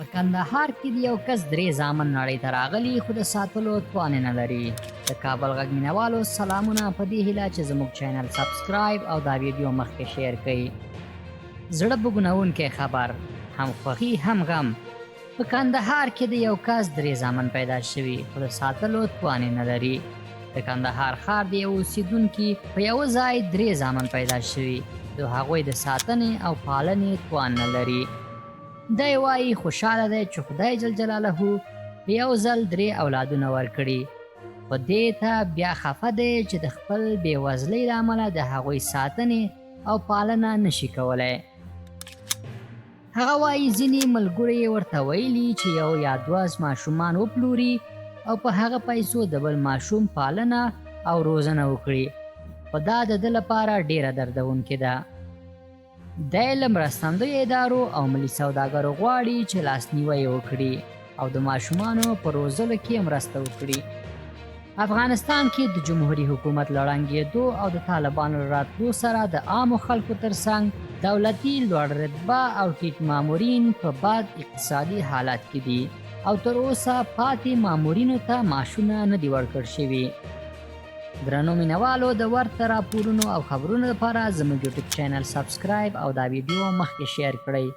په کندهار کې د یو کس 3 زامن نړۍ ته راغلي خو د ساتلو توان نه لري. د کابل غږ مینوالو سلامونه په دې هیله چې زموږ چینل سبسکرایب او دا ویډیو مخکې شیر کړئ. زړه بوږنونکی خبر، هم خوښي هم غم. په کندهار کې د یو کس 3 زامن پیدا شوي خو د ساتلو توان نه لري. د کندهار ښار د یو اوسیدونکي په یو ځای 3 زامن پیدا شوي د هغوی د ساتنې او پالنې توان نه لري. دی وایي خوشحاله دی چې خدای جل جلاله په یو ځل 3 اولادونه ورکړي، خو دې ته بیا خفه دی چې د خپل بېوزلۍ له امله د هغوی ساتنې او پالنه نشي کولی. هغه وایي ځینې ملګرو یې ورته ویلي چې یو یا 2 ماشومان وپلوري او په هغه پیسو د بل ماشوم پالنه او روزنه وکړي، خو دا د ده لپاره ډیره دردونکې ده. دی له مرستندویو ادارو او ملي سوداګرو غواړي چې لاسنیوی وکړي او د ماشومانو په روزلو کې مرسته وکړي. افغانستان کې د جمهوري حکومت له ړنګېدو او د طالبانو له راتلو سره د عامو خلکو ترڅنګ دولتي لوړ رتبه او ټیټ مامورین په بد اقتصادي حالت کې دي او تر اوسه پاتې مامورینو ته معاشونه نه دي ورکړل شوي. درنو مینوالو، د ورته راپورونو او خبرونو لپاره زموږ یوټیوب چینل سبسکرایب او دا ویډیو مخکې شیر کړئ.